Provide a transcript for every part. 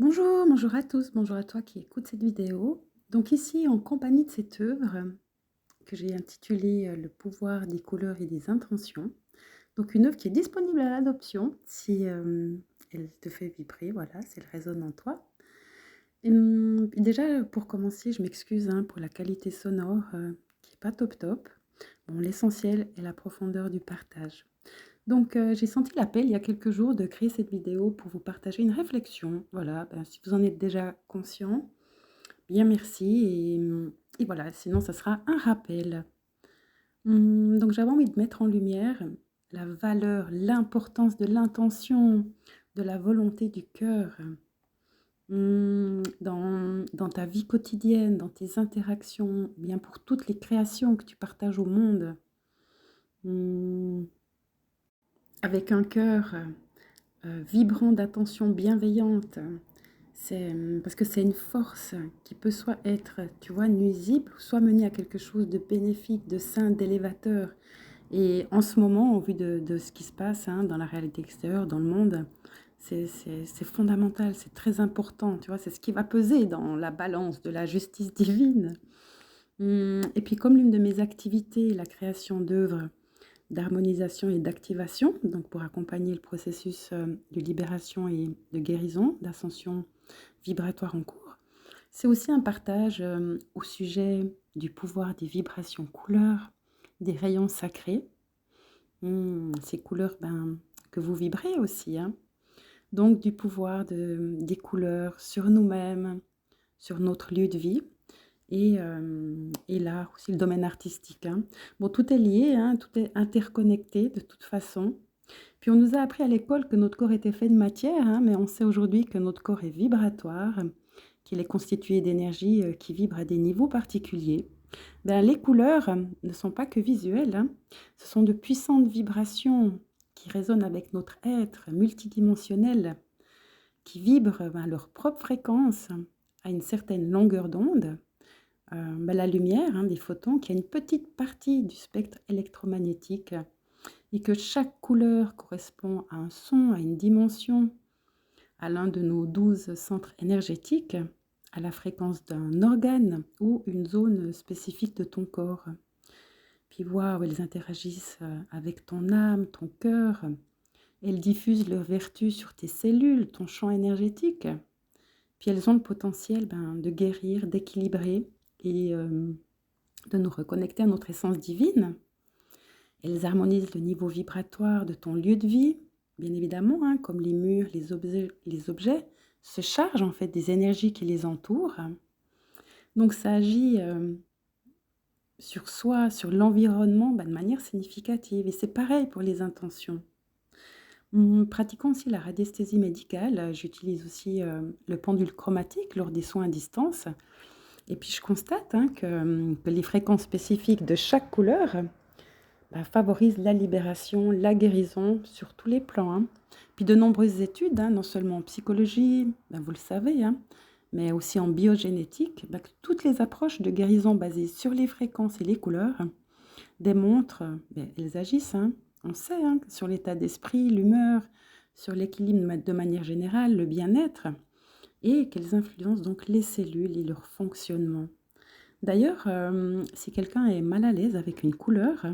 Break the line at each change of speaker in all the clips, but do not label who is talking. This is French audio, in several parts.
Bonjour, bonjour à tous, bonjour à toi qui écoute cette vidéo. Donc ici, en compagnie de cette œuvre que j'ai intitulée Le pouvoir des couleurs et des intentions. Donc une œuvre qui est disponible à l'adoption si elle te fait vibrer, voilà, si elle résonne en toi. Déjà, pour commencer, je m'excuse pour la qualité sonore qui n'est pas top top. Bon, l'essentiel est la profondeur du partage. Donc, j'ai senti l'appel il y a quelques jours de créer cette vidéo pour vous partager une réflexion. Voilà, si vous en êtes déjà conscient, bien merci et voilà, sinon ça sera un rappel. Donc j'avais envie de mettre en lumière la valeur, l'importance de l'intention, de la volonté du cœur, dans ta vie quotidienne, dans tes interactions, bien pour toutes les créations que tu partages au monde. Mmh, avec un cœur vibrant d'attention bienveillante. C'est parce que c'est une force qui peut soit être, tu vois, nuisible, ou soit mener à quelque chose de bénéfique, de sain, d'élévateur. Et en ce moment, au vu de ce qui se passe dans la réalité extérieure, dans le monde, c'est fondamental, c'est très important, tu vois, c'est ce qui va peser dans la balance de la justice divine. Et puis comme l'une de mes activités, la création d'œuvres d'harmonisation et d'activation, donc pour accompagner le processus de libération et de guérison, d'ascension vibratoire en cours. C'est aussi un partage au sujet du pouvoir des vibrations couleurs, des rayons sacrés, ces couleurs que vous vibrez aussi, donc du pouvoir des couleurs sur nous-mêmes, sur notre lieu de vie, et l'art, aussi le domaine artistique. Bon, tout est lié, tout est interconnecté de toute façon. Puis on nous a appris à l'école que notre corps était fait de matière, mais on sait aujourd'hui que notre corps est vibratoire, qu'il est constitué d'énergie qui vibre à des niveaux particuliers. Les couleurs ne sont pas que visuelles, ce sont de puissantes vibrations qui résonnent avec notre être multidimensionnel, qui vibrent à leur propre fréquence, à une certaine longueur d'onde. La lumière, des photons, qui a une petite partie du spectre électromagnétique et que chaque couleur correspond à un son, à une dimension, à l'un de nos 12 centres énergétiques, à la fréquence d'un organe ou une zone spécifique de ton corps. Puis voir où elles interagissent avec ton âme, ton cœur. Elles diffusent leurs vertus sur tes cellules, ton champ énergétique. Puis elles ont le potentiel de guérir, d'équilibrer et de nous reconnecter à notre essence divine. Elles harmonisent le niveau vibratoire de ton lieu de vie, bien évidemment, comme les murs, les objets se chargent en fait des énergies qui les entourent. Donc ça agit sur soi, sur l'environnement de manière significative. Et c'est pareil pour les intentions. Pratiquant aussi la radiesthésie médicale, j'utilise aussi le pendule chromatique lors des soins à distance. Et puis je constate que les fréquences spécifiques de chaque couleur favorisent la libération, la guérison sur tous les plans. Puis de nombreuses études, non seulement en psychologie, vous le savez, mais aussi en biogénétique, que toutes les approches de guérison basées sur les fréquences et les couleurs démontrent, elles agissent, on sait, sur l'état d'esprit, l'humeur, sur l'équilibre de manière générale, le bien-être, et qu'elles influencent donc les cellules et leur fonctionnement. D'ailleurs, si quelqu'un est mal à l'aise avec une couleur,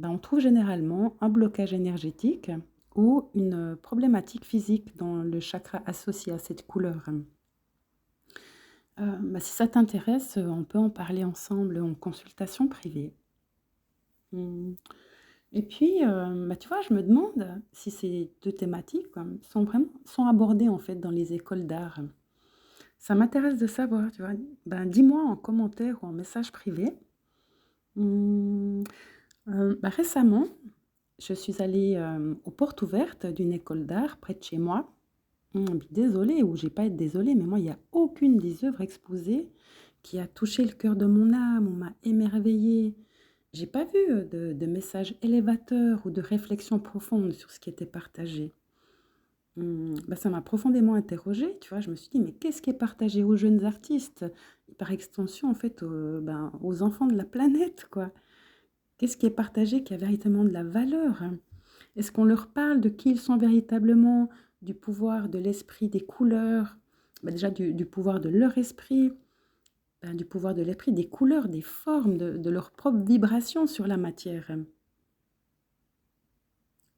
on trouve généralement un blocage énergétique ou une problématique physique dans le chakra associé à cette couleur. Si ça t'intéresse, on peut en parler ensemble en consultation privée. Mmh. Et puis, tu vois, je me demande si ces 2 thématiques, sont abordées, en fait, dans les écoles d'art. Ça m'intéresse de savoir, tu vois? Dis-moi en commentaire ou en message privé. Mmh, récemment, je suis allée, aux portes ouvertes d'une école d'art près de chez moi. Puis désolée ou j'ai pas à être désolée, mais moi, il y a aucune des œuvres exposées qui a touché le cœur de mon âme ou m'a émerveillée. J'ai pas vu, de message élévateur ou de réflexion profonde sur ce qui était partagé. Ça m'a profondément interrogée, tu vois? Je me suis dit: «Mais qu'est-ce qui est partagé aux jeunes artistes?» Et par extension, en fait, aux enfants de la planète, quoi. Qu'est-ce qui est partagé qui a véritablement de la valeur? Est-ce qu'on leur parle de qui ils sont véritablement, du pouvoir de l'esprit des couleurs, déjà du pouvoir de leur esprit, du pouvoir de l'esprit, des couleurs, des formes, de leur propre vibration sur la matière,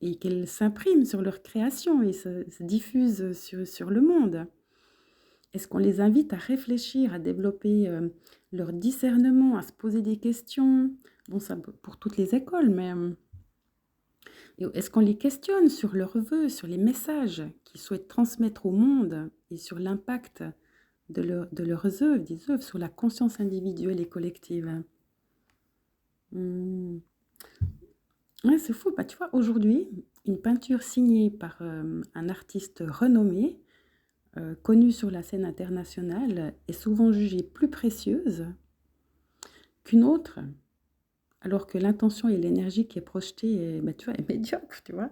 et qu'elles s'impriment sur leur création et se diffusent sur le monde. Est-ce qu'on les invite à réfléchir, à développer leur discernement, à se poser des questions? Bon, ça pour toutes les écoles, mais est-ce qu'on les questionne sur leurs vœux, sur les messages qu'ils souhaitent transmettre au monde et sur l'impact de leurs œuvres, des œuvres sur la conscience individuelle et collective? Hmm. Ouais, c'est fou. Bah, tu vois, aujourd'hui, une peinture signée par un artiste renommé, connu sur la scène internationale, est souvent jugée plus précieuse qu'une autre, alors que l'intention et l'énergie qui est projetée est, bah, tu vois, est médiocre, tu vois,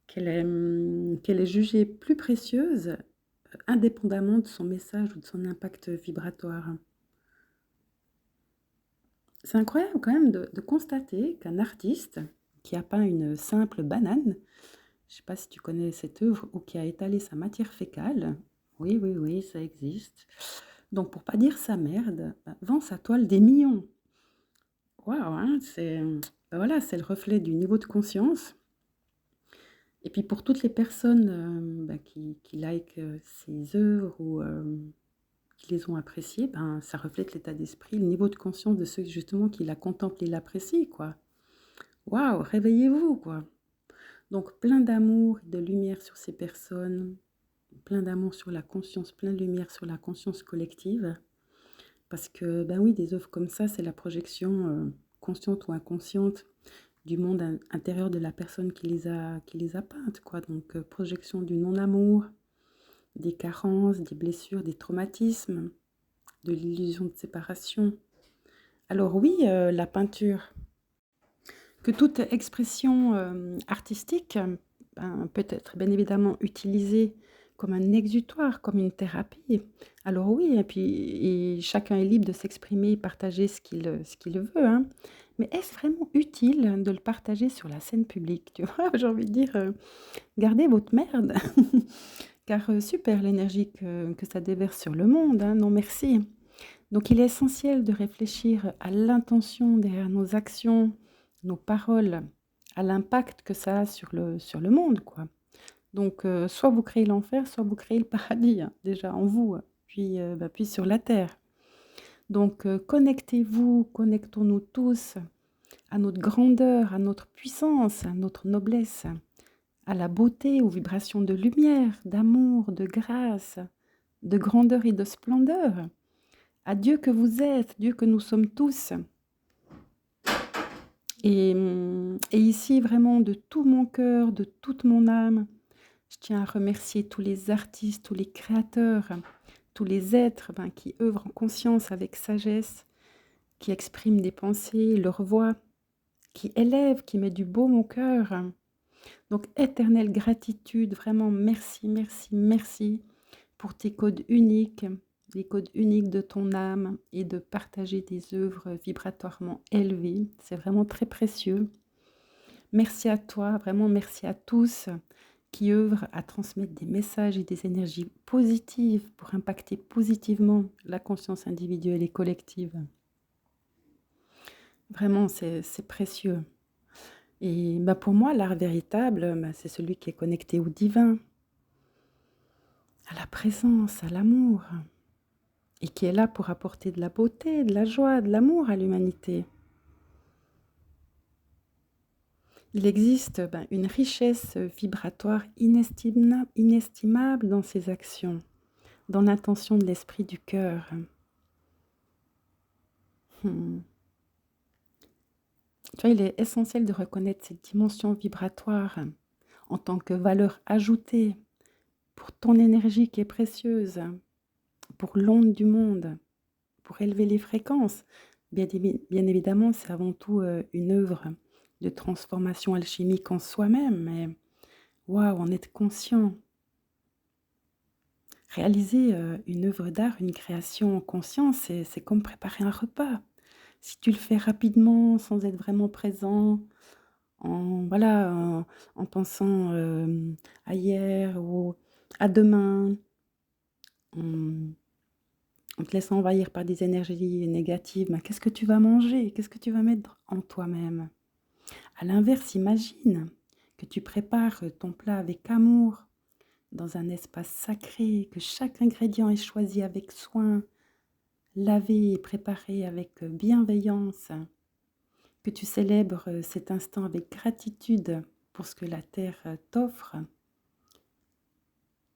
qu'elle est jugée plus précieuse indépendamment de son message ou de son impact vibratoire. C'est incroyable quand même de constater qu'un artiste qui a peint une simple banane, je ne sais pas si tu connais cette œuvre, ou qui a étalé sa matière fécale, oui, oui, oui, ça existe. Donc pour pas dire sa merde, bah, vend sa toile des millions. Waouh, hein, bah voilà, c'est le reflet du niveau de conscience. Et puis pour toutes les personnes bah, qui likent ces œuvres ou qui les ont appréciées, ben, ça reflète l'état d'esprit, le niveau de conscience de ceux justement qui la contemplent et l'apprécient, quoi. Waouh, réveillez-vous, quoi. Donc plein d'amour et de lumière sur ces personnes, plein d'amour sur la conscience, plein de lumière sur la conscience collective. Parce que, ben oui, des œuvres comme ça, c'est la projection consciente ou inconsciente du monde intérieur de la personne qui les a peintes, quoi. Donc projection du non-amour, des carences, des blessures, des traumatismes, de l'illusion de séparation. Alors oui, la peinture, que toute expression artistique peut être bien évidemment utilisée comme un exutoire, comme une thérapie. Alors oui, et puis et chacun est libre de s'exprimer et partager ce qu'il veut, hein. Mais est-ce vraiment utile de le partager sur la scène publique? Tu vois, j'ai envie de dire, gardez votre merde, car super l'énergie que ça déverse sur le monde, hein, non merci. Donc il est essentiel de réfléchir à l'intention derrière nos actions, nos paroles, à l'impact que ça a sur le monde, quoi. Donc soit vous créez l'enfer, soit vous créez le paradis, hein, déjà en vous, puis, bah, puis sur la terre. Donc connectez-vous, connectons-nous tous à notre grandeur, à notre puissance, à notre noblesse, à la beauté, aux vibrations de lumière, d'amour, de grâce, de grandeur et de splendeur. À Dieu que vous êtes, Dieu que nous sommes tous. Et ici, vraiment, de tout mon cœur, de toute mon âme, je tiens à remercier tous les artistes, tous les créateurs, tous les êtres qui œuvrent en conscience avec sagesse, qui expriment des pensées, leur voix, qui élèvent, qui mettent du baume au cœur. Donc, éternelle gratitude, vraiment, merci, merci, merci pour tes codes uniques, les codes uniques de ton âme et de partager des œuvres vibratoirement élevées. C'est vraiment très précieux. Merci à toi, vraiment merci à tous qui œuvrent à transmettre des messages et des énergies positives pour impacter positivement la conscience individuelle et collective. Vraiment, c'est précieux. Et bah, pour moi, l'art véritable, bah, c'est celui qui est connecté au divin, à la présence, à l'amour, et qui est là pour apporter de la beauté, de la joie, de l'amour à l'humanité. Il existe une richesse vibratoire inestimable dans ces actions, dans l'intention de l'esprit du cœur. Tu vois, il est essentiel de reconnaître cette dimension vibratoire en tant que valeur ajoutée pour ton énergie qui est précieuse, pour l'onde du monde, pour élever les fréquences. Bien évidemment, c'est avant tout une œuvre de transformation alchimique en soi-même, mais waouh, en être conscient. Réaliser une œuvre d'art, une création en conscience, c'est comme préparer un repas. Si tu le fais rapidement, sans être vraiment présent, voilà, en pensant à hier ou à demain, on, on te laisse envahir par des énergies négatives, ben, qu'est-ce que tu vas manger? Qu'est-ce que tu vas mettre en toi-même? À l'inverse, imagine que tu prépares ton plat avec amour, dans un espace sacré, que chaque ingrédient est choisi avec soin, lavé et préparé avec bienveillance, que tu célèbres cet instant avec gratitude pour ce que la terre t'offre,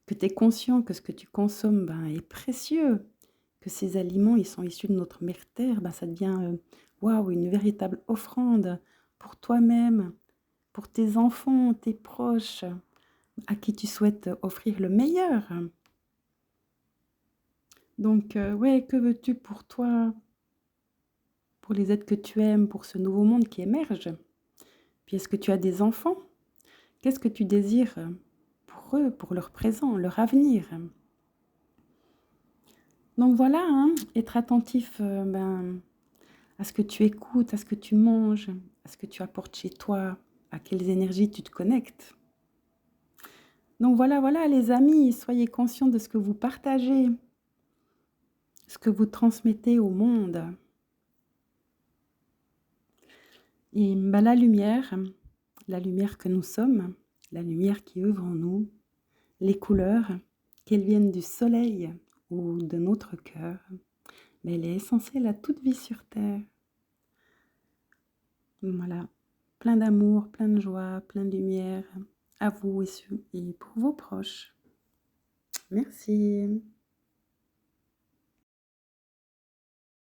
que tu es conscient que ce que tu consommes ben, est précieux, que ces aliments ils sont issus de notre mère terre, ben, ça devient waouh, une véritable offrande pour toi-même, pour tes enfants, tes proches, à qui tu souhaites offrir le meilleur. Donc, ouais, que veux-tu pour toi, pour les êtres que tu aimes, pour ce nouveau monde qui émerge? Puis est-ce que tu as des enfants? Qu'est-ce que tu désires pour eux, pour leur présent, leur avenir? Donc voilà, hein, être attentif ben, à ce que tu écoutes, à ce que tu manges, à ce que tu apportes chez toi, à quelles énergies tu te connectes. Donc voilà, voilà les amis, soyez conscients de ce que vous partagez, ce que vous transmettez au monde. Et ben, la lumière que nous sommes, la lumière qui œuvre en nous, les couleurs, qu'elles viennent du soleil ou de notre cœur, mais elle est essentielle à toute vie sur Terre. Voilà, plein d'amour, plein de joie, plein de lumière à vous et pour vos proches. Merci.